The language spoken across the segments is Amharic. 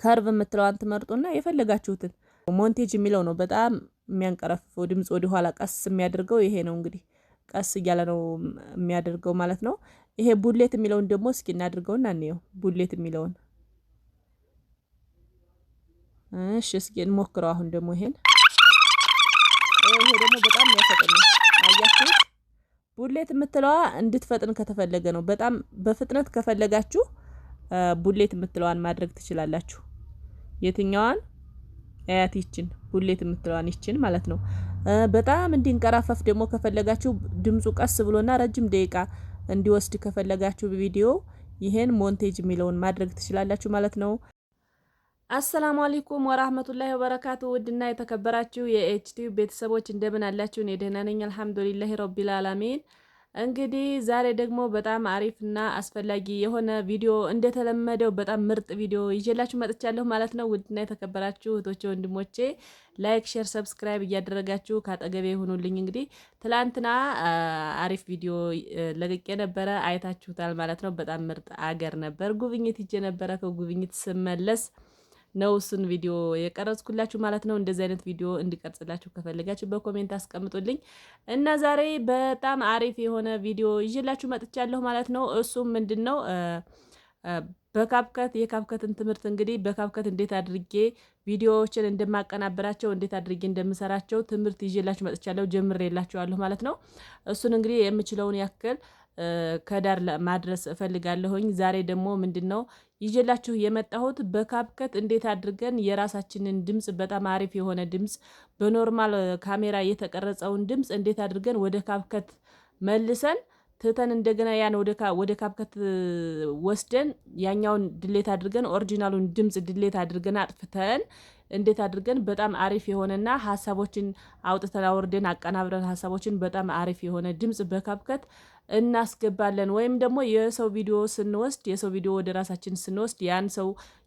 ከርቭ የምትለዋን ትመርጡና የፈለጋችሁትን ሞንቴጅ የሚለው ነው በጣም የሚያንቀረፍፈው ድምጽ ወደ ኋላ ቀስ የሚያደርገው ይሄ ነው። እንግዲህ ቀስ እያለ ነው የሚያደርገው ማለት ነው። ይሄ ቡሌት የሚለውን ደግሞ እስኪ እናድርገውና እንየው ቡሌት የሚለውን። እሺ እስኪ እንሞክረው አሁን ደግሞ ይሄን። ይሄ ደግሞ በጣም ያፈጥን ነው። አያችሁ ቡሌት የምትለዋ እንድትፈጥን ከተፈለገ ነው። በጣም በፍጥነት ከፈለጋችሁ ቡሌት የምትለዋን ማድረግ ትችላላችሁ። የትኛዋን አያት ይችን ቡሌት የምትለዋን ይችን ማለት ነው። በጣም እንዲንቀራፈፍ ደግሞ ከፈለጋችሁ ድምጹ ቀስ ብሎና ረጅም ደቂቃ እንዲወስድ ከፈለጋችሁ ቪዲዮ ይሄን ሞንቴጅ የሚለውን ማድረግ ትችላላችሁ ማለት ነው። አሰላሙ አለይኩም ወራህመቱላሂ ወበረካቱ። ውድና የተከበራችሁ የኤችቲቪ ቤተሰቦች እንደምን አላችሁ? እኔ ደህና ነኝ አልሐምዱሊላሂ ረቢል አላሚን። እንግዲህ ዛሬ ደግሞ በጣም አሪፍና አስፈላጊ የሆነ ቪዲዮ እንደተለመደው በጣም ምርጥ ቪዲዮ ይዤላችሁ መጥቻለሁ ማለት ነው። ውድና የተከበራችሁ እህቶቼ ወንድሞቼ ላይክ፣ ሼር፣ ሰብስክራይብ እያደረጋችሁ ካጠገቤ ይሁኑልኝ። እንግዲህ ትላንትና አሪፍ ቪዲዮ ለቅቄ ነበረ፣ አይታችሁታል ማለት ነው። በጣም ምርጥ አገር ነበር፣ ጉብኝት ሂጄ ነበረ። ከጉብኝት ስመለስ ነው እሱን ቪዲዮ የቀረጽኩላችሁ ማለት ነው። እንደዚህ አይነት ቪዲዮ እንዲቀርጽላችሁ ከፈለጋችሁ በኮሜንት አስቀምጡልኝ እና ዛሬ በጣም አሪፍ የሆነ ቪዲዮ ይዤላችሁ መጥቻለሁ ማለት ነው። እሱም ምንድነው በካፕከት የካፕከትን ትምህርት እንግዲህ በካፕከት እንዴት አድርጌ ቪዲዮዎችን እንደማቀናበራቸው እንዴት አድርጌ እንደምሰራቸው ትምህርት ይዤላችሁ መጥቻለሁ፣ ጀምሬላችኋለሁ ማለት ነው። እሱን እንግዲህ የምችለውን ያክል ከዳር ማድረስ እፈልጋለሁኝ። ዛሬ ደግሞ ምንድነው ይዤላችሁ የመጣሁት በካፕከት እንዴት አድርገን የራሳችንን ድምጽ በጣም አሪፍ የሆነ ድምጽ በኖርማል ካሜራ የተቀረጸውን ድምጽ እንዴት አድርገን ወደ ካፕከት መልሰን ትተን እንደገና ያን ወደ ካፕከት ወስደን ያኛውን ድሌት አድርገን ኦሪጂናሉን ድምጽ ድሌት አድርገን አጥፍተን እንዴት አድርገን በጣም አሪፍ የሆነና ሀሳቦችን አውጥተን አወርደን አቀናብረን ሀሳቦችን በጣም አሪፍ የሆነ ድምጽ በካፕከት እናስገባለን። ወይም ደግሞ የሰው ቪዲዮ ስንወስድ የሰው ቪዲዮ ወደ ራሳችን ስንወስድ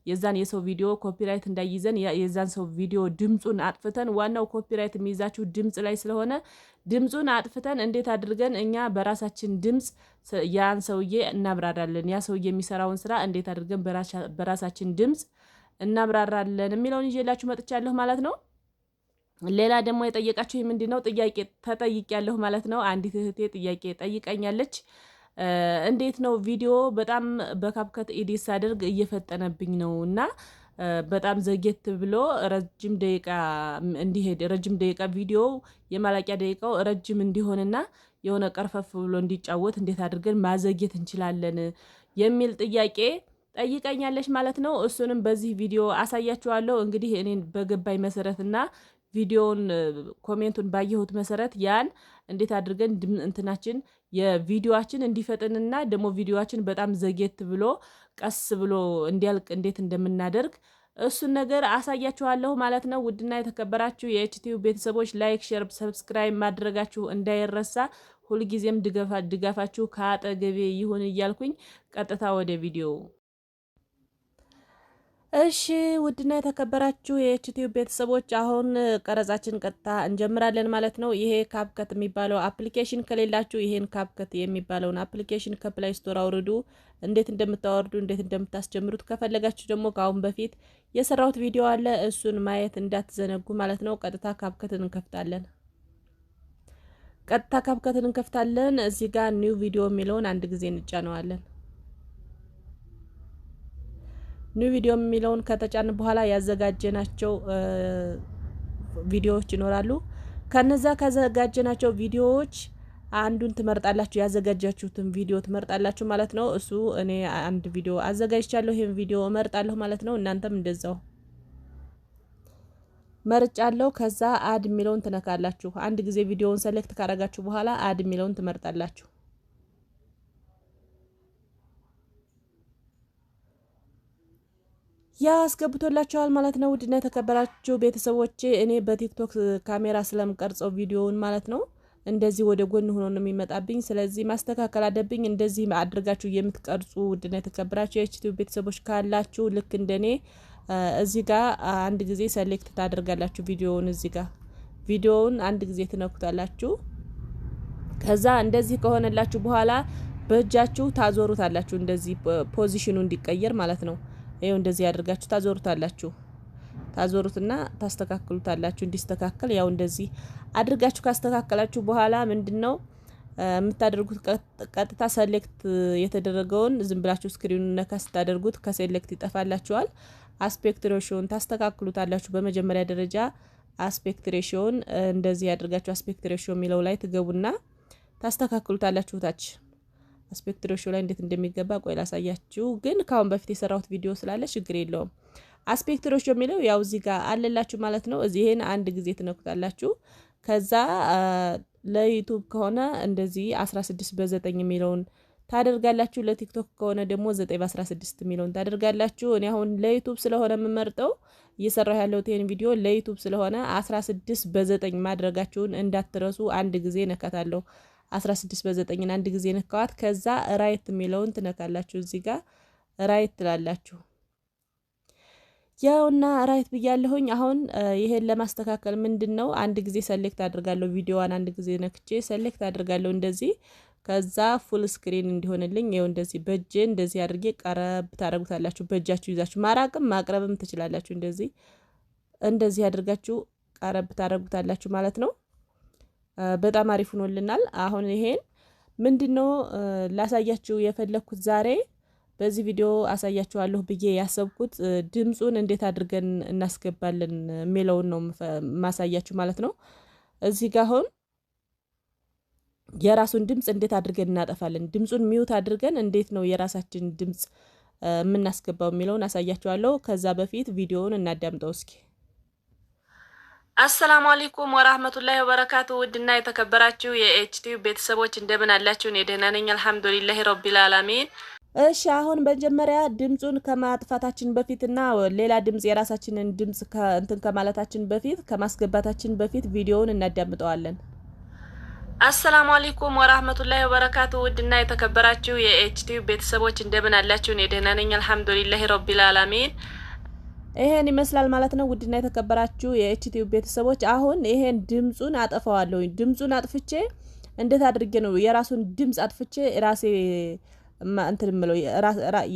የዛን የሰው ቪዲዮ ኮፒራይት እንዳይዘን የዛን ሰው ቪዲዮ ድምጹን አጥፍተን ዋናው ኮፒራይት የሚይዛችሁ ድምጽ ላይ ስለሆነ ድምጹን አጥፍተን እንዴት አድርገን እኛ በራሳችን ድምጽ ያን ሰውዬ እናብራራለን። ያ ሰውዬ የሚሰራውን ስራ እንዴት አድርገን በራሳችን ድምጽ እናብራራለን የሚለውን ይዤላችሁ መጥቻለሁ ማለት ነው። ሌላ ደግሞ የጠየቃችሁ ምንድነው ጥያቄ ተጠይቄያለሁ ማለት ነው። አንዲት እህቴ ጥያቄ ጠይቀኛለች። እንዴት ነው ቪዲዮ በጣም በካፕከት ኤዲት ሳደርግ እየፈጠነብኝ ነው እና በጣም ዘጌት ብሎ ረጅም ደቂቃ እንዲሄድ ረጅም ደቂቃ ቪዲዮ የማላቂያ ደቂቃው ረጅም እንዲሆንና የሆነ ቀርፈፍ ብሎ እንዲጫወት እንዴት አድርገን ማዘግየት እንችላለን የሚል ጥያቄ ጠይቀኛለች ማለት ነው። እሱንም በዚህ ቪዲዮ አሳያችኋለሁ። እንግዲህ እኔን በገባኝ መሰረትና ቪዲዮውን ኮሜንቱን ባየሁት መሰረት ያን እንዴት አድርገን እንትናችን የቪዲዮአችን እንዲፈጥንና ደግሞ ቪዲዮአችን በጣም ዘጌት ብሎ ቀስ ብሎ እንዲያልቅ እንዴት እንደምናደርግ እሱን ነገር አሳያችኋለሁ ማለት ነው። ውድና የተከበራችሁ የኤችቲቪ ቤተሰቦች ላይክ፣ ሼር፣ ሰብስክራይብ ማድረጋችሁ እንዳይረሳ። ሁልጊዜም ድጋፋችሁ ከአጠገቤ ይሁን እያልኩኝ ቀጥታ ወደ ቪዲዮ። እሺ ውድና የተከበራችሁ የኤችቲቪ ቤተሰቦች አሁን ቀረጻችን ቀጥታ እንጀምራለን ማለት ነው። ይሄ ካፕከት የሚባለው አፕሊኬሽን ከሌላችሁ ይሄን ካፕከት የሚባለውን አፕሊኬሽን ከፕላይ ስቶር አውርዱ። እንዴት እንደምታወርዱ እንዴት እንደምታስጀምሩት ከፈለጋችሁ ደግሞ ከአሁን በፊት የሰራሁት ቪዲዮ አለ፣ እሱን ማየት እንዳትዘነጉ ማለት ነው። ቀጥታ ካፕከትን እንከፍታለን። ቀጥታ ካፕከትን እንከፍታለን። እዚህ ጋር ኒው ቪዲዮ የሚለውን አንድ ጊዜ እንጫነዋለን። ኒው ቪዲዮ የሚለውን ከተጫን በኋላ ያዘጋጀናቸው ቪዲዮዎች ይኖራሉ። ከነዛ ካዘጋጀናቸው ቪዲዮዎች አንዱን ትመርጣላችሁ። ያዘጋጃችሁትን ቪዲዮ ትመርጣላችሁ ማለት ነው። እሱ እኔ አንድ ቪዲዮ አዘጋጅቻለሁ፣ ይሄን ቪዲዮ እመርጣለሁ ማለት ነው። እናንተም እንደዛው መርጫለሁ። ከዛ አድ የሚለውን ትነካላችሁ። አንድ ጊዜ ቪዲዮውን ሰሌክት ካረጋችሁ በኋላ አድ የሚለውን ትመርጣላችሁ። ያ አስገብቶላችኋል ማለት ነው። ውድና የተከበራችሁ ቤተሰቦቼ እኔ በቲክቶክ ካሜራ ስለምቀርጸው ቪዲዮውን ማለት ነው እንደዚህ ወደ ጎን ሆኖ ነው የሚመጣብኝ። ስለዚህ ማስተካከል አለብኝ። እንደዚህ አድርጋችሁ የምትቀርጹ ውድና የተከበራችሁ የኤችቲቪ ቤተሰቦች ካላችሁ ልክ እንደኔ እዚህ ጋር አንድ ጊዜ ሰሌክት ታደርጋላችሁ ቪዲዮውን። እዚህ ጋር ቪዲዮውን አንድ ጊዜ ትነኩታላችሁ። ከዛ እንደዚህ ከሆነላችሁ በኋላ በእጃችሁ ታዞሩታላችሁ እንደዚህ ፖዚሽኑ እንዲቀየር ማለት ነው። ይሄው እንደዚህ ያደርጋችሁ ታዞሩትና ታስተካክሉታላችሁ እንዲስተካከል። ያው እንደዚህ አድርጋችሁ ካስተካከላችሁ በኋላ ምንድነው የምታደርጉት? ቀጥታ ሰሌክት የተደረገውን ዝም ብላችሁ ስክሪኑን ነካ ስታደርጉት ከሴሌክት ይጠፋላችኋል። አስፔክት ሬሽዮን ታስተካክሉታላችሁ። በመጀመሪያ ደረጃ አስፔክት ሬሽዮን እንደዚህ ያደርጋችሁ አስፔክት ሬሽዮ የሚለው ላይ ትገቡና ታስተካክሉታላችሁ። ታች አስፔክት ሬሽዮ ላይ እንዴት እንደሚገባ ቆይ ላሳያችሁ። ግን ካሁን በፊት የሰራሁት ቪዲዮ ስላለ ችግር የለውም። አስፔክት ሬሽዮ የሚለው ያው እዚህ ጋር አለላችሁ ማለት ነው። እዚህን አንድ ጊዜ ትነኩታላችሁ። ከዛ ለዩቲዩብ ከሆነ እንደዚህ 16:9 የሚለውን ታደርጋላችሁ። ለቲክቶክ ከሆነ ደግሞ 9:16 የሚለውን ታደርጋላችሁ። እኔ አሁን ለዩቲዩብ ስለሆነ የምመርጠው እየሰራሁ ያለሁት ይሄን ቪዲዮ ለዩቲዩብ ስለሆነ 16:9 ማድረጋችሁን እንዳትረሱ። አንድ ጊዜ ነካታለሁ። 16:9ን አንድ ጊዜ ነካዋት። ከዛ ራይት የሚለውን ትነካላችሁ። እዚህ ጋር ራይት ትላላችሁ። ያውና ራይት ብያለሁኝ። አሁን ይሄን ለማስተካከል ምንድነው አንድ ጊዜ ሰሌክት አድርጋለሁ። ቪዲዮዋን አንድ ጊዜ ነክቼ ሰሌክት አድርጋለሁ እንደዚህ። ከዛ ፉል ስክሪን እንዲሆንልኝ ይሄው እንደዚህ በእጄ እንደዚህ አድርጌ ቀረብ ታደርጉታላችሁ። በእጃችሁ ይዛችሁ ማራቅም ማቅረብም ትችላላችሁ። እንደዚህ አድርጋችሁ ቀረብ ታደርጉታላችሁ ማለት ነው። በጣም አሪፍ ሆኖልናል። አሁን ይሄን ምንድነው ላሳያችሁ የፈለኩት ዛሬ በዚህ ቪዲዮ አሳያችኋለሁ ብዬ ያሰብኩት ድምጹን እንዴት አድርገን እናስገባለን የሚለውን ነው ማሳያችሁ ማለት ነው። እዚህ ጋር አሁን የራሱን ድምጽ እንዴት አድርገን እናጠፋለን፣ ድምጹን ሚውት አድርገን እንዴት ነው የራሳችን ድምጽ የምናስገባው የሚለውን አሳያችኋለሁ። ከዛ በፊት ቪዲዮውን እናዳምጠው እስኪ። አሰላሙ አለይኩም ወራህመቱላሂ ወበረካቱ። ውድና የተከበራችሁ የኤችቲዩብ ቤተሰቦች እንደምን አላችሁ? እኔ ደህና ነኝ አልሐምዱሊላሂ ረቢል ዓለሚን። እሺ አሁን መጀመሪያ ድምጹን ከማጥፋታችን በፊትና ሌላ ድምጽ የራሳችንን ድምጽ እንትን ከማለታችን በፊት ከማስገባታችን በፊት ቪዲዮውን እናዳምጠዋለን። አሰላሙ አለይኩም ወራህመቱላሂ ወበረካቱ። ውድና የተከበራችሁ የኤችቲዩብ ቤተሰቦች እንደምን አላችሁ? እኔ ደህና ነኝ አልሐምዱሊላሂ ረቢል ዓለሚን። ይሄን ይመስላል ማለት ነው። ውድና የተከበራችሁ የኤችቲዩብ ቤተሰቦች አሁን ይሄን ድምጹን አጠፋዋለሁ። ድምጹን አጥፍቼ እንዴት አድርጌ ነው የራሱን ድምጽ አጥፍቼ ራሴ እንትን ምለው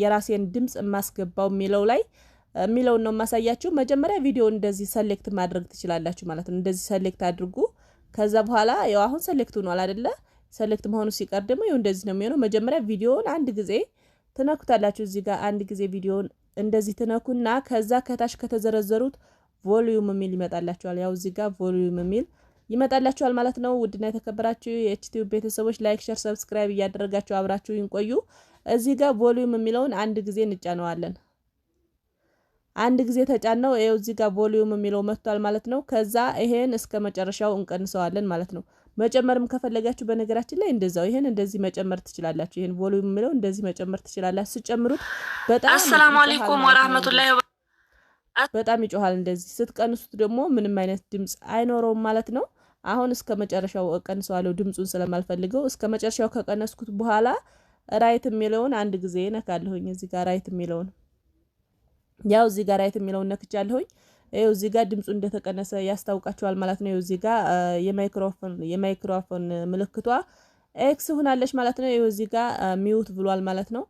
የራሴን ድምጽ ማስገባው የሚለው ነው ማሳያችሁ። መጀመሪያ ቪዲዮ እንደዚህ ሰሌክት ማድረግ ትችላላችሁ ማለት ነው። እንደዚህ ሰሌክት አድርጉ። ከዛ በኋላ ያው አሁን ሰሌክት ሆኗል አይደለ? ሰሌክት መሆኑ ሲቀር ደግሞ ይኸው እንደዚህ ነው የሚሆነው። መጀመሪያ ቪዲዮውን አንድ ጊዜ ትነኩታላችሁ። እዚህ ጋር አንድ ጊዜ ቪዲዮውን እንደዚህ ትነኩና ከዛ ከታች ከተዘረዘሩት ቮሊዩም የሚል ይመጣላችኋል። ያው እዚህ ጋር ቮሊዩም የሚል ይመጣላችኋል ማለት ነው። ውድና የተከበራችሁ የኤችቲዩብ ቤተሰቦች ላይክ፣ ሼር፣ ሰብስክራይብ እያደረጋችሁ አብራችሁ ይቆዩ። እዚህ ጋር ቮሊዩም የሚለውን አንድ ጊዜ እንጫነዋለን። አንድ ጊዜ ተጫነው ይኸው እዚህ ጋር ቮሊዩም የሚለው መጥቷል ማለት ነው። ከዛ ይሄን እስከ መጨረሻው እንቀንሰዋለን ማለት ነው። መጨመርም ከፈለጋችሁ በነገራችን ላይ እንደዛው ይሄን እንደዚህ መጨመር ትችላላችሁ። ይሄን ቮሊዩም የሚለው እንደዚህ መጨመር ትችላላችሁ። ሲጨምሩት በጣም አሰላሙ አለይኩም ወራህመቱላሂ በጣም ይጮሃል። እንደዚህ ስትቀንሱት ደግሞ ምንም አይነት ድምጽ አይኖረውም ማለት ነው። አሁን እስከ መጨረሻው እቀንሰዋለሁ ድምጹን ስለማልፈልገው። እስከ መጨረሻው ከቀነስኩት በኋላ ራይት የሚለውን አንድ ጊዜ ነካለሁኝ። እዚህ ጋር ራይት የሚለውን ያው እዚህ ጋር ራይት የሚለውን ነክቻለሁኝ። ይኸው እዚህ ጋር ድምጹ እንደተቀነሰ ያስታውቃችኋል ማለት ነው። እዚህ ጋር የማይክሮፎን ምልክቷ ኤክስ ሆናለች ማለት ነው። ይኸው እዚህ ጋር ሚውት ብሏል ማለት ነው።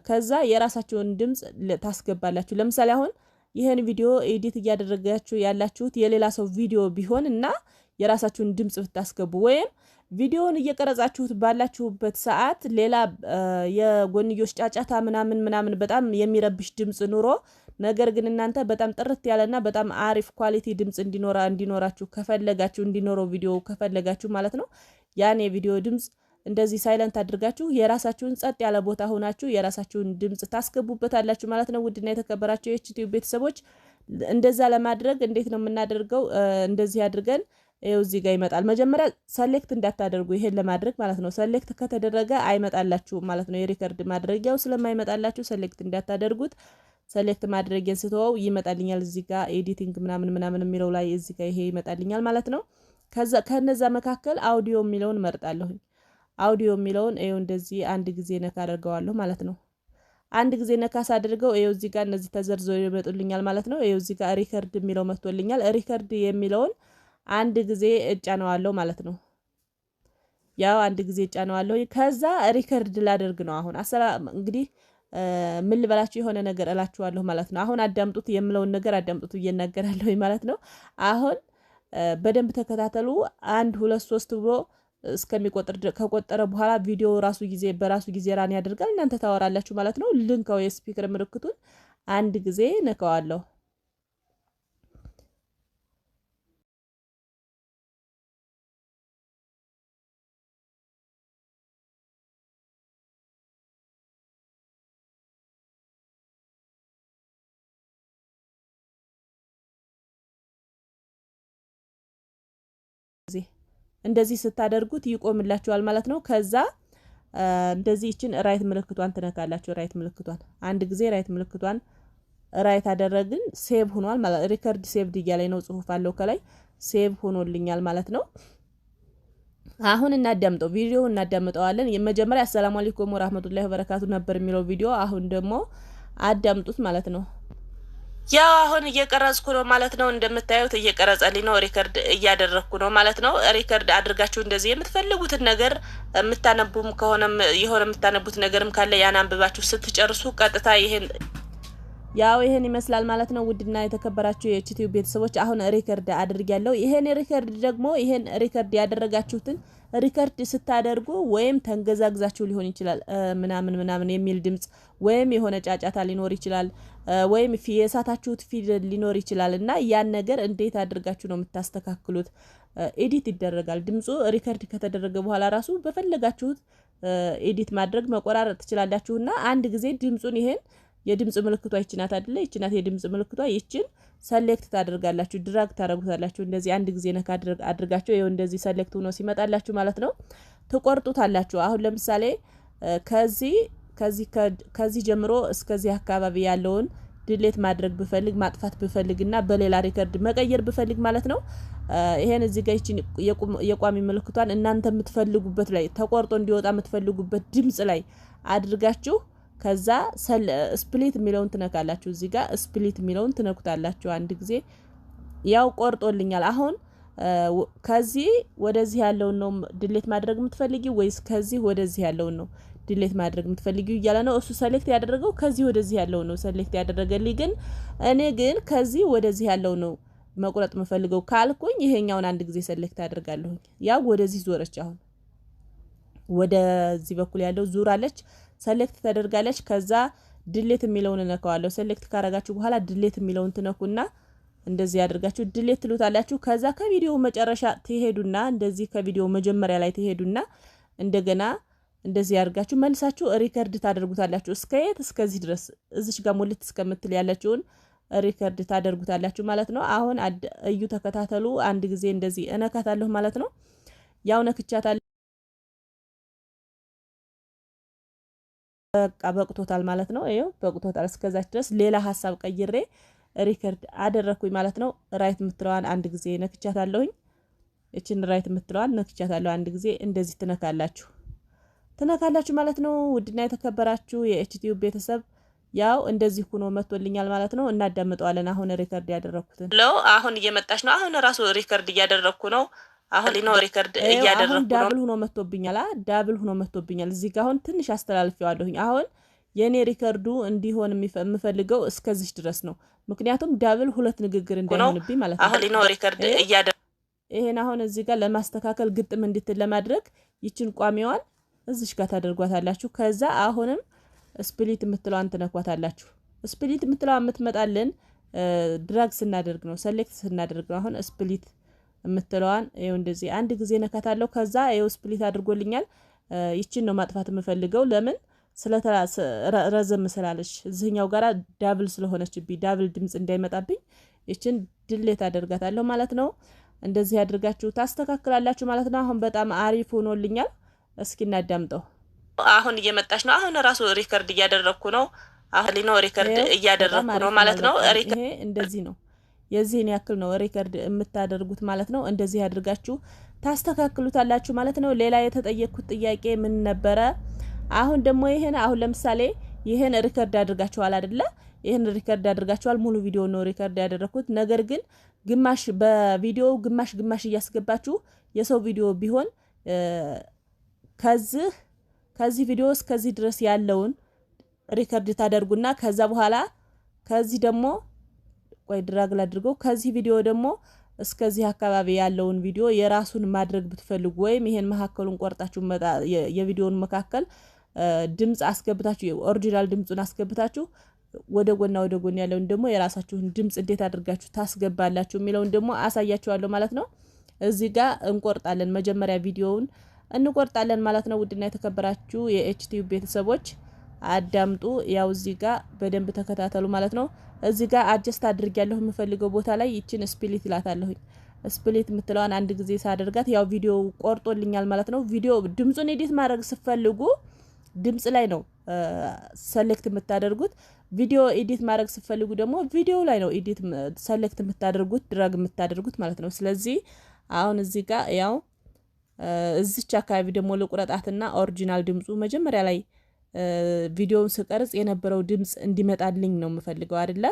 ከዛ የራሳችሁን ድምጽ ታስገባላችሁ። ለምሳሌ አሁን ይሄን ቪዲዮ ኤዲት እያደረጋችሁ ያላችሁት የሌላ ሰው ቪዲዮ ቢሆን እና የራሳችሁን ድምጽ ብታስገቡ ወይም ቪዲዮውን እየቀረጻችሁት ባላችሁበት ሰዓት ሌላ የጎንዮሽ ጫጫታ ምናምን በጣም የሚረብሽ ድምጽ ኑሮ ነገር ግን እናንተ በጣም ጥርት ያለና በጣም አሪፍ ኳሊቲ ድምጽ እንዲኖራችሁ ከፈለጋችሁ እንዲኖረው ቪዲዮ ከፈለጋችሁ ማለት ነው ያን የቪዲዮ ድምጽ እንደዚህ ሳይለንት አድርጋችሁ የራሳችሁን ጸጥ ያለ ቦታ ሆናችሁ የራሳችሁን ድምጽ ታስገቡበታላችሁ ማለት ነው። ውድና የተከበራችሁ የኤችቲዩብ ቤተሰቦች እንደዛ ለማድረግ እንዴት ነው የምናደርገው? እንደዚህ አድርገን ይኸው እዚህ ጋር ይመጣል። መጀመሪያ ሰሌክት እንዳታደርጉ ይሄን ለማድረግ ማለት ነው። ሰሌክት ከተደረገ አይመጣላችሁም ማለት ነው። የሪከርድ ማድረጊያው ስለማይመጣላችሁ ሰሌክት እንዳታደርጉት። ሰሌክት ማድረጊያን ስትወው ይመጣልኛል እዚህ ጋር ኤዲቲንግ ምናምን የሚለው ላይ እዚህ ጋር ይሄ ይመጣልኛል ማለት ነው። ከነዛ መካከል አውዲዮ የሚለውን መርጣለሁ። አውዲዮ የሚለውን ይኸው እንደዚህ አንድ ጊዜ ነካ አደርገዋለሁ ማለት ነው። አንድ ጊዜ ነካ ሳደርገው ይኸው እዚህ ጋር እነዚህ ተዘርዝረው ይመጡልኛል ማለት ነው። ይኸው እዚህ ጋር ሪከርድ የሚለው መጥቶልኛል። ሪከርድ የሚለውን አንድ ጊዜ እጫነዋለሁ ማለት ነው። ያው አንድ ጊዜ እጫነዋለሁ። ከዛ ሪከርድ ላደርግ ነው አሁን እንግዲህ ምን ልበላችሁ የሆነ ነገር እላችኋለሁ ማለት ነው። አሁን አዳምጡት፣ የምለውን ነገር አዳምጡት እየናገራለሁ ማለት ነው። አሁን በደንብ ተከታተሉ። 1 2 3 ብሎ እስከሚቆጥር ከቆጠረ በኋላ ቪዲዮ በራሱ ጊዜ ራን ያደርጋል። እናንተ ታወራላችሁ ማለት ነው። ልንካው የስፒከር ምልክቱን አንድ ጊዜ ነካዋለሁ። እንደዚህ ስታደርጉት ይቆምላችኋል ማለት ነው። ከዛ እንደዚህ ይችን ራይት ምልክቷን ትነካላችሁ። ራይት ምልክቷን አንድ ጊዜ ራይት ምልክቷን ራይት አደረግን። ሴቭ ሆኗል ማለት ሪከርድ ሴቭድ እያለኝ ነው፣ ጽሁፍ አለው ከላይ ሴቭ ሆኖልኛል ማለት ነው። አሁን እናዳምጠው፣ ቪዲዮ እናዳምጠዋለን። የመጀመሪያ አሰላሙ አለይኩም ወራህመቱላሂ ወበረካቱ ነበር የሚለው ቪዲዮ። አሁን ደግሞ አዳምጡት ማለት ነው። ያው አሁን እየቀረጽኩ ነው ማለት ነው። እንደምታዩት እየቀረጸልኝ ነው። ሪከርድ እያደረግኩ ነው ማለት ነው። ሪከርድ አድርጋችሁ እንደዚህ የምትፈልጉትን ነገር የምታነቡም ከሆነም የሆነ የምታነቡት ነገርም ካለ ያን አንብባችሁ ስትጨርሱ ቀጥታ ይሄን ይመስላል ማለት ነው። ውድና የተከበራችሁ የዩቲዩብ ቤተሰቦች አሁን ሪከርድ አድርጊያለሁ። ይሄን ሪከርድ ያደረጋችሁትን ሪከርድ ስታደርጉ ወይም ተንገዛግዛችሁ ሊሆን ይችላል ምናምን የሚል ድምጽ ወይም የሆነ ጫጫታ ሊኖር ይችላል ወይም የሳታችሁት ፊደል ሊኖር ይችላል እና ያን ነገር እንዴት አድርጋችሁ ነው የምታስተካክሉት? ኤዲት ይደረጋል። ድምጹ ሪከርድ ከተደረገ በኋላ ራሱ በፈለጋችሁት ኤዲት ማድረግ መቆራረጥ ትችላላችሁና አንድ ጊዜ ድምጹን ይሄን የድምጽ ምልክቷ ይችናት አይደለ? ይችናት የድምጽ ምልክቷ ይችን ሰሌክት ታደርጋላችሁ፣ ድራግ ታደርጉታላችሁ። እንደዚህ አንድ ጊዜ ነካ አድርጋችሁ ይሄው እንደዚህ ሰሌክት ሆኖ ሲመጣላችሁ ማለት ነው ትቆርጡታላችሁ። አሁን ለምሳሌ ከዚህ ጀምሮ እስከዚህ አካባቢ ያለውን ዲሌት ማድረግ ብፈልግ ማጥፋት ብፈልግና በሌላ ሪከርድ መቀየር ብፈልግ ማለት ነው ይሄን እዚህ ጋር ይችን የቋሚ ምልክቷን እናንተ የምትፈልጉበት ላይ ተቆርጦ እንዲወጣ የምትፈልጉበት ድምጽ ላይ አድርጋችሁ ከዛ ስፕሊት የሚለውን ትነካላችሁ። እዚህ ጋር ስፕሊት የሚለውን ትነኩታላችሁ አንድ ጊዜ። ያው ቆርጦልኛል። አሁን ከዚህ ወደዚህ ያለውን ነው ዲሌት ማድረግ የምትፈልጊው ወይስ ከዚህ ወደዚህ ያለውን ነው ዲሌት ማድረግ የምትፈልጊው እያለ ነው እሱ ሰሌክት ያደረገው። ከዚህ ወደዚህ ያለውን ነው ሰሌክት ያደረገልኝ፣ ግን እኔ ግን ከዚህ ወደዚህ ያለው ነው መቁረጥ የምፈልገው ካልኩኝ ይሄኛውን አንድ ጊዜ ሰሌክት አደርጋለሁ። ያው ወደዚህ ዞረች። አሁን ወደዚህ በኩል ያለው ዙራለች፣ ሰሌክት ተደርጋለች። ከዛ ዲሌት የሚለውን እነካዋለሁ። ሰሌክት ካረጋችሁ በኋላ ዲሌት የሚለውን ትነኩና እንደዚህ ያደርጋችሁ ዲሌት ትሉታላችሁ። ከዛ ከቪዲዮ መጨረሻ ትሄዱና እንደዚህ ከቪዲዮ መጀመሪያ ላይ ትሄዱና እንደገና እንደዚህ ያርጋችሁ መልሳችሁ ሪከርድ ታደርጉታላችሁ። እስከዚህ ድረስ እዚች ጋር ሞልት እስከምትል ያለችውን ሪከርድ ታደርጉታላችሁ ማለት ነው። አሁን እዩ፣ ተከታተሉ። አንድ ጊዜ እንደዚህ እነካታለሁ ማለት ነው። ያው ነክቻታለሁ። በቃ በቅቶታል ማለት ነው። ይሄው በቅቶታል። እስከዛች ድረስ ሌላ ሐሳብ ቀይሬ ሪከርድ አደረኩኝ ማለት ነው። ራይት የምትለዋን አንድ ጊዜ ነክቻታለሁኝ። እቺን ራይት የምትለዋን ነክቻታለሁ አንድ ጊዜ። እንደዚህ ትነካላችሁ ማለት ነው። ውድና የተከበራችሁ የዩቲዩብ ቤተሰብ ያው እንደዚህ ሆኖ መጥቶልኛል ማለት ነው። እናዳምጠዋለን። አሁን ሪከርድ ያደረኩትን አሁን እየመጣች ነው። አሁን ራሱ ሪከርድ እያደረኩ ነው። አሁን ሪከርድ እያደረኩ ነው። ዳብል ሆኖ መጥቶብኛል። ዳብል ሆኖ መጥቶብኛል። እዚህ ጋር አሁን ትንሽ አስተላልፌዋለሁኝ። አሁን የኔ ሪከርዱ እንዲሆን የምፈልገው እስከዚህ ድረስ ነው። ምክንያቱም ዳብል ሁለት ንግግር እንዳይሆንብኝ ማለት ነው። አሁን ሪከርድ እያደረኩ ይሄን አሁን እዚህ ጋር ለማስተካከል ግጥም እንድትል ለማድረግ ይችን ቋሚዋን እዚሽ ጋር ታደርጓታላችሁ። ከዛ አሁንም ስፕሊት የምትለዋን ትነኳታላችሁ። ስፕሊት የምትለዋ የምትመጣልን ድራግ ስናደርግ ነው፣ ሰሌክት ስናደርግ ነው። አሁን ስፕሊት የምትለዋን ይኸው እንደዚህ አንድ ጊዜ ነካታለሁ። ከዛ ይኸው ስፕሊት አድርጎልኛል። ይችን ነው ማጥፋት የምፈልገው። ለምን ረዘም ስላለች እዚህኛው ጋራ ዳብል ስለሆነችብኝ ዳብል ድምጽ እንዳይመጣብኝ ይችን ድሌት አደርጋታለሁ ማለት ነው። እንደዚህ አድርጋችሁ ታስተካክላላችሁ ማለት ነው። አሁን በጣም አሪፍ ሆኖልኛል። እስኪ እናዳምጠው። አሁን እየመጣች ነው። አሁን ራሱ ሪከርድ እያደረኩ ነው። አሁን ሪከርድ እያደረኩ ነው ማለት ነው። ይሄ እንደዚህ ነው። የዚህን ያክል ነው ሪከርድ የምታደርጉት ማለት ነው። እንደዚህ አድርጋችሁ ታስተካክሉታላችሁ ማለት ነው። ሌላ የተጠየቅኩት ጥያቄ ምን ነበረ? አሁን ደግሞ አሁን ለምሳሌ ይሄን ሪከርድ አድርጋችኋል አይደለ? ይሄን ሪከርድ አድርጋችኋል። ሙሉ ቪዲዮ ነው ሪከርድ ያደረኩት። ነገር ግን ግማሽ በቪዲዮ ግማሽ እያስገባችሁ የሰው ቪዲዮ ቢሆን ከዚህ ቪዲዮ እስከዚህ ድረስ ያለውን ሪከርድ ታደርጉና ከዛ በኋላ ከዚህ ደግሞ ቆይ ድራግ ላድርገው ከዚህ ቪዲዮ ደግሞ እስከዚህ አካባቢ ያለውን ቪዲዮ የራሱን ማድረግ ብትፈልጉ ወይም ይሄን መካከሉን ቆርጣችሁ የቪዲዮውን መካከል ድምጽ አስገብታችሁ ኦሪጂናል ድምጹን አስገብታችሁ ወደ ጎን ያለውን ደግሞ የራሳችሁን ድምጽ እንዴት አድርጋችሁ ታስገባላችሁ የሚለውን ደግሞ አሳያችኋለሁ ማለት ነው። እዚህ ጋር እንቆርጣለን። መጀመሪያ ቪዲዮውን እንቆርጣለን ማለት ነው። ውድና የተከበራችሁ የኤችቲዩብ ቤተሰቦች አዳምጡ። ያው እዚህ ጋር በደንብ ተከታተሉ ማለት ነው። እዚህ ጋር አጀስት አድርጊያለሁ የምፈልገው ቦታ ላይ ይችን ስፕሊት ይላታለሁኝ። ስፕሊት የምትለዋን አንድ ጊዜ ሳደርጋት ያው ቪዲዮ ቆርጦልኛል ማለት ነው። ቪዲዮ ድምጹን ኤዲት ማድረግ ስትፈልጉ ድምጽ ላይ ነው ሰሌክት የምታደርጉት። ቪዲዮ ኤዲት ማድረግ ስትፈልጉ ደግሞ ቪዲዮ ላይ ነው ኤዲት ሰሌክት የምታደርጉት ድራግ የምታደርጉት ማለት ነው። ስለዚህ አሁን እዚህ ጋር ያው እዚች አካባቢ ደግሞ ልቁረጣትና ኦሪጂናል ድምጹ መጀመሪያ ላይ ቪዲዮውን ስቀርጽ የነበረው ድምጽ እንዲመጣልኝ ነው የምፈልገው አይደለ?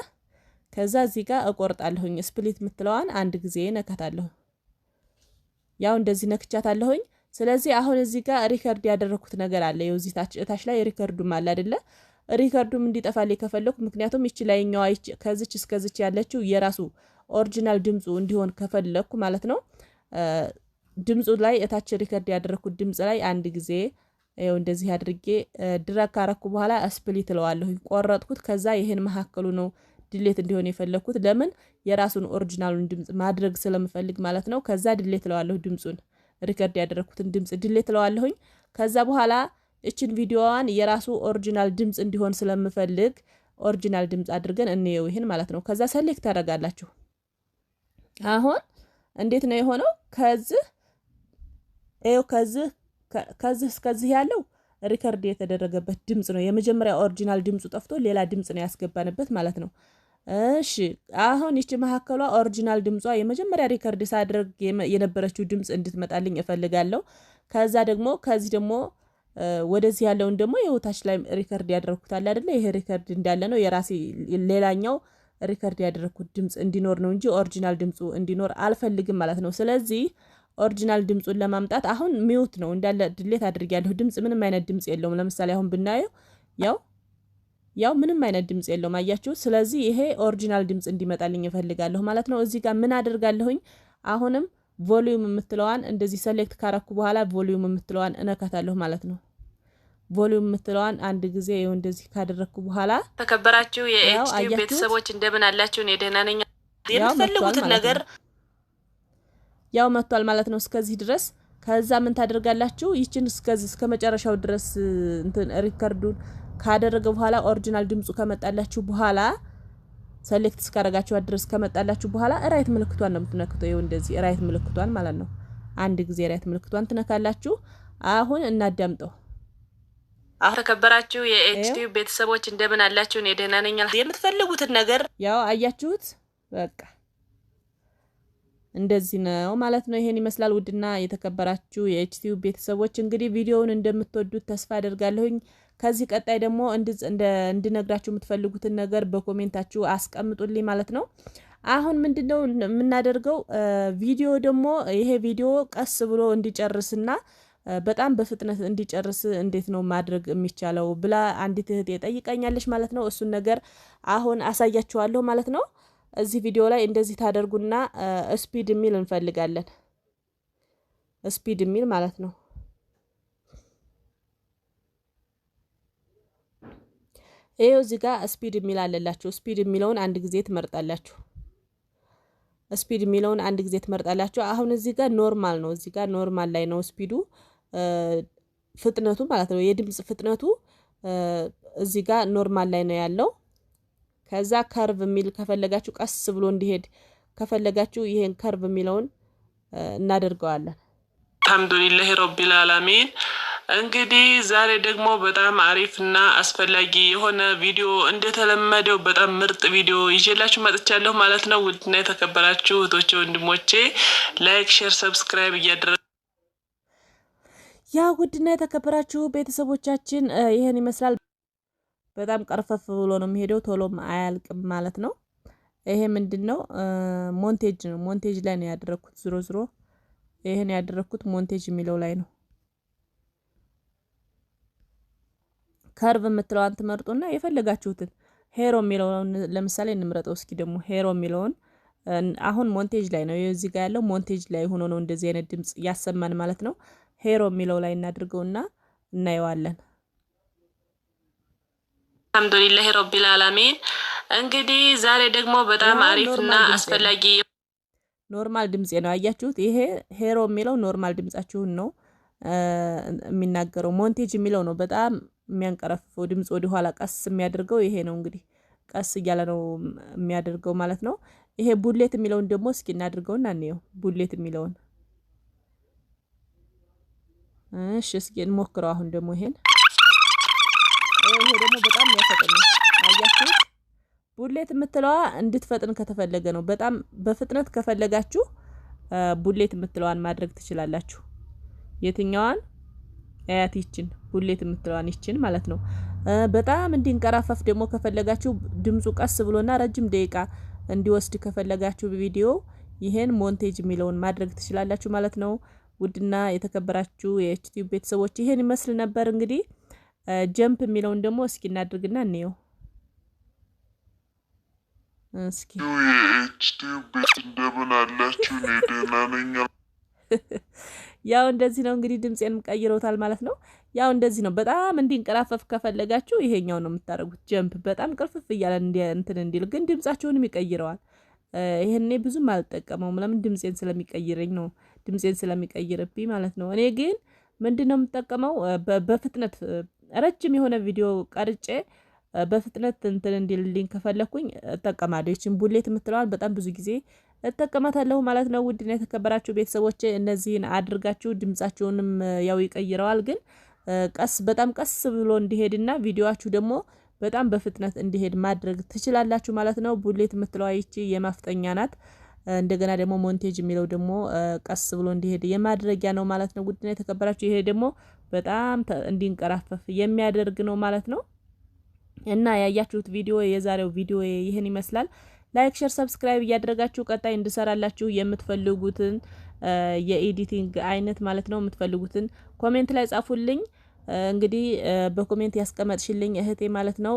ከዛ እዚህ ጋር እቆርጣለሁኝ። ስፕሊት የምትለዋን አንድ ጊዜ ነካታለሁ። ያው እንደዚህ ነክቻታለሁኝ። ስለዚህ አሁን እዚህ ጋር ሪከርድ ያደረኩት ነገር አለ። የው እዚህ ታች ላይ ሪከርዱም አለ አይደለ? ሪከርዱም እንዲጠፋልኝ ከፈለኩ ምክንያቱም እቺ ላይኛው ከዚች እስከዚች ያለችው የራሱ ኦሪጂናል ድምጹ እንዲሆን ከፈለኩ ማለት ነው። ድምጹ ላይ እታች ሪከርድ ያደረኩት ድምጽ ላይ አንድ ጊዜ ይኸው እንደዚህ አድርጌ ድራግ ካረኩ በኋላ ስፕሊት እለዋለሁ። ቆረጥኩት። ከዛ ይሄን መካከሉ ነው ዲሌት እንዲሆን የፈለኩት። ለምን የራሱን ኦሪጂናሉን ድምጽ ማድረግ ስለምፈልግ ማለት ነው። ከዛ ዲሌት እለዋለሁ። ድምጹን ሪከርድ ያደረኩትን ድምጽ ዲሌት እለዋለሁኝ። ከዛ በኋላ እችን ቪዲዮዋን የራሱ ኦሪጂናል ድምጽ እንዲሆን ስለምፈልግ ኦሪጂናል ድምጽ አድርገን እንየው ይሄን ማለት ነው። ከዛ ሰሌክት ታደርጋላችሁ። አሁን እንዴት ነው የሆነው? ከዚህ እስከዚህ ያለው ሪከርድ የተደረገበት ድምጽ ነው። የመጀመሪያ ኦሪጂናል ድምጹ ጠፍቶ ሌላ ድምጽ ነው ያስገባንበት ማለት ነው። እሺ አሁን ይቺ መካከሏ ኦሪጂናል ድምጿ የመጀመሪያ ሪከርድ ሳድርግ የነበረችው ድምጽ እንድትመጣልኝ እፈልጋለሁ። ከዛ ደግሞ ከዚህ ደግሞ ወደዚህ ያለውን ደግሞ የውታች ላይ ሪከርድ ያደረኩታል አይደለ? ይሄ ሪከርድ እንዳለ ነው። የራሴ ሌላኛው ሪከርድ ያደረኩት ድምጽ እንዲኖር ነው እንጂ ኦሪጂናል ድምጹ እንዲኖር አልፈልግም ማለት ነው። ስለዚህ ኦሪጂናል ድምጹን ለማምጣት አሁን ሚውት ነው እንዳለ ድሌት አድርጊያለሁ። ድምጽ ምንም አይነት ድምጽ የለውም። ለምሳሌ አሁን ብናየው ያው ምንም አይነት ድምጽ የለውም። አያችሁ? ስለዚህ ይሄ ኦሪጂናል ድምጽ እንዲመጣልኝ እፈልጋለሁ ማለት ነው። እዚህ ጋር ምን አደርጋለሁኝ? አሁንም ቮሊዩም የምትለዋን እንደዚህ ሰሌክት ካረኩ በኋላ ቮሊዩም የምትለዋን እነካታለሁ ማለት ነው። ቮሊዩም የምትለዋን አንድ ጊዜ ይኸው እንደዚህ ካደረኩ በኋላ ተከበራችሁ የኤችቲዩብ ቤተሰቦች እንደምን አላችሁ? እኔ ደህና ነኝ። የምትፈልጉትን ነገር ያው መጥቷል ማለት ነው እስከዚህ ድረስ። ከዛ ምን ታደርጋላችሁ? ይችን እስከዚህ እስከ መጨረሻው ድረስ እንትን ሪከርዱን ካደረገ በኋላ ኦሪጂናል ድምጹ ከመጣላችሁ በኋላ ሰሌክት እስካረጋችሁ አድርስ ከመጣላችሁ በኋላ ራይት ምልክቷን ነው የምትነክተው። ይኸው እንደዚህ ራይት ምልክቷን ማለት ነው። አንድ ጊዜ ራይት ምልክቷን ትነካላችሁ። አሁን እናዳምጠው። ተከበራችሁ የኤችቲዩብ ቤተሰቦች እንደምን አላችሁ? እኔ ደህና ነኝ። የምትፈልጉትን ነገር ያው አያችሁት። በቃ እንደዚህ ነው ማለት ነው። ይሄን ይመስላል። ውድና የተከበራችሁ የኤችቲዩብ ቤተሰቦች እንግዲህ ቪዲዮውን እንደምትወዱት ተስፋ አደርጋለሁኝ። ከዚህ ቀጣይ ደግሞ እንድነግራችሁ የምትፈልጉትን ነገር በኮሜንታችሁ አስቀምጡልኝ ማለት ነው። አሁን ምንድነው የምናደርገው? ቪዲዮ ደግሞ ይሄ ቪዲዮ ቀስ ብሎ እንዲጨርስና በጣም በፍጥነት እንዲጨርስ እንዴት ነው ማድረግ የሚቻለው ብላ አንዲት እህት ጠይቃኛለች ማለት ነው። እሱን ነገር አሁን አሳያችኋለሁ ማለት ነው። እዚህ ቪዲዮ ላይ እንደዚህ ታደርጉና ስፒድ የሚል እንፈልጋለን። ስፒድ የሚል ማለት ነው። ይሄው እዚህ ጋር ስፒድ የሚል አለላችሁ። ስፒድ የሚለውን አንድ ጊዜ ትመርጣላችሁ። ስፒድ የሚለውን አንድ ጊዜ ትመርጣላችሁ። አሁን እዚህ ጋር ኖርማል ነው። እዚህ ጋር ኖርማል ላይ ነው ስፒዱ ፍጥነቱ ማለት ነው። የድምጽ ፍጥነቱ እዚህ ጋር ኖርማል ላይ ነው ያለው። ከዛ ከርቭ የሚል ከፈለጋችሁ ቀስ ብሎ እንዲሄድ ከፈለጋችሁ ይሄን ከርቭ የሚለውን እናደርገዋለን። አልሐምዱሊላህ ረቢል ዓለሚን። እንግዲህ ዛሬ ደግሞ በጣም አሪፍና አስፈላጊ የሆነ ቪዲዮ እንደተለመደው በጣም ምርጥ ቪዲዮ ይዤላችሁ መጥቻለሁ ማለት ነው። ውድና የተከበራችሁ እህቶቼ ወንድሞቼ ላይክ፣ ሼር፣ ሰብስክራይብ እያደረጋችሁ ያ ውድና የተከበራችሁ ቤተሰቦቻችን ይሄን ይመስላል። በጣም ቀርፈፍ ብሎ ነው የሚሄደው፣ ቶሎም አያልቅም ማለት ነው። ይሄ ምንድነው? ሞንቴጅ ነው። ሞንቴጅ ላይ ነው ያደረኩት። ዝሮ ይሄን ያደረኩት ሞንቴጅ የሚለው ላይ ነው። ከርቭ የምትለዋን ትመርጡና የፈለጋችሁትን ሄሮ የሚለውን ለምሳሌ እንምረጠው እስኪ ደግሞ ሄሮ የሚለውን አሁን ሞንቴጅ ላይ ነው እዚህ ጋር ያለው ሞንቴጅ ላይ ሆኖ ነው እንደዚህ አይነት ድምጽ ያሰማን ማለት ነው። ሄሮ የሚለው ላይ እናድርገውና እናየዋለን። አልሐምዱሊላህ ረቢል ዓለሚን። እንግዲህ ዛሬ ደግሞ በጣም አሪፍና አስፈላጊ ኖርማል ድምጽ ነው አያችሁት። ይሄ ሄሮ የሚለው ኖርማል ድምጻችሁን ነው የሚናገረው። ሞንቴጅ የሚለው ነው በጣም የሚያንቀረፍፈው ድምጽ ወደ ኋላ ቀስ የሚያደርገው ይሄ ነው። እንግዲህ ቀስ እያለ ነው የሚያደርገው ማለት ነው። ይሄ ቡሌት የሚለውን ደግሞ እስኪ እናድርገውና እንየው። ቡሌት የሚለውን እሺ እስኪ እንሞክረው። አሁን ደግሞ ይሄን ይሄ ደግሞ በጣም የሚያፈጥን ነው አያችሁት። ቡሌት የምትለዋ እንድትፈጥን ከተፈለገ ነው። በጣም በፍጥነት ከፈለጋችሁ ቡሌት የምትለዋን ማድረግ ትችላላችሁ። የትኛዋን አያት ይችን ቡሌት የምትለዋን ይችን ማለት ነው። በጣም እንዲንቀራፈፍ ደግሞ ከፈለጋችሁ ድምጹ ቀስ ብሎና ረጅም ደቂቃ እንዲወስድ ከፈለጋችሁ ቪዲዮ ይሄን ሞንቴጅ የሚለውን ማድረግ ትችላላችሁ ማለት ነው። ውድና የተከበራችሁ የዩቲዩብ ቤተሰቦች ይሄን ይመስል ነበር። እንግዲህ ጀምፕ የሚለውን ደግሞ እስኪ እናድርግና እንየው። እስኪ የዩቲዩብ ቤት እንደምን አላችሁ? እኔ ደህና ነኝ። ያው እንደዚህ ነው እንግዲህ ድምጼን ቀይረውታል ማለት ነው። ያው እንደዚህ ነው። በጣም እንዲንቀራፈፍ ከፈለጋችሁ ይሄኛው ነው የምታደርጉት። ጀምፕ በጣም ቅርፍፍ እያለ እንትን እንዲል ግን ድምጻችሁንም ይቀይረዋል። ይሄኔ ብዙም አልጠቀመውም። ለምን ድምጼን ስለሚቀይረኝ ነው። ድምጼን ስለሚቀይርብኝ ማለት ነው። እኔ ግን ምንድነው የምጠቀመው በፍጥነት ረጅም የሆነ ቪዲዮ ቀርጬ በፍጥነት እንትን እንዲልልኝ ከፈለኩኝ እጠቀማለሁ። ይችን ቡሌት የምትለዋን በጣም ብዙ ጊዜ እጠቀማታለሁ ማለት ነው። ውድና የተከበራችሁ ቤተሰቦች እነዚህን አድርጋችሁ ድምጻችሁንም ያው ይቀይረዋል። ግን በጣም ቀስ ብሎ እንዲሄድና ቪዲዮአችሁ ደግሞ በጣም በፍጥነት እንዲሄድ ማድረግ ትችላላችሁ ማለት ነው። ቡሌት የምትለዋ ይቺ የማፍጠኛ ናት። እንደገና ደግሞ ሞንቴጅ የሚለው ደግሞ ቀስ ብሎ እንዲሄድ የማድረጊያ ነው ማለት ነው። ውድና የተከበራችሁ ይሄ ደግሞ በጣም እንዲንቀራፈፍ የሚያደርግ ነው ማለት ነው። እና ያያችሁት ቪዲዮ የዛሬው ቪዲዮ ይህን ይመስላል። ላይክ፣ ሼር፣ ሰብስክራይብ እያደረጋችሁ ቀጣይ እንድሰራላችሁ የምትፈልጉትን የኤዲቲንግ አይነት ማለት ነው የምትፈልጉትን ኮሜንት ላይ ጻፉልኝ። እንግዲህ በኮሜንት ያስቀመጥሽልኝ እህቴ ማለት ነው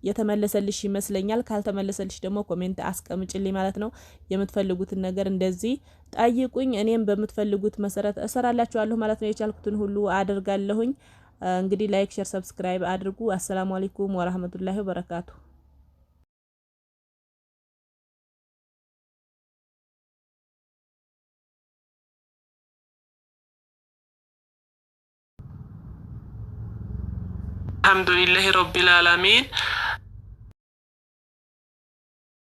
የተመለሰልሽ ይመስለኛል። ካልተመለሰልሽ ደግሞ ኮሜንት አስቀምጭልኝ ማለት ነው። የምትፈልጉትን ነገር እንደዚህ ጠይቁኝ፣ እኔም በምትፈልጉት መሰረት እሰራላችኋለሁ ማለት ነው። የቻልኩትን ሁሉ አደርጋለሁኝ። እንግዲህ ላይክ፣ ሼር፣ ሰብስክራይብ አድርጉ። አሰላሙ አለይኩም ወራህመቱላሂ ወበረካቱ። አልሐምዱሊላህ ረቢል ዓለሚን።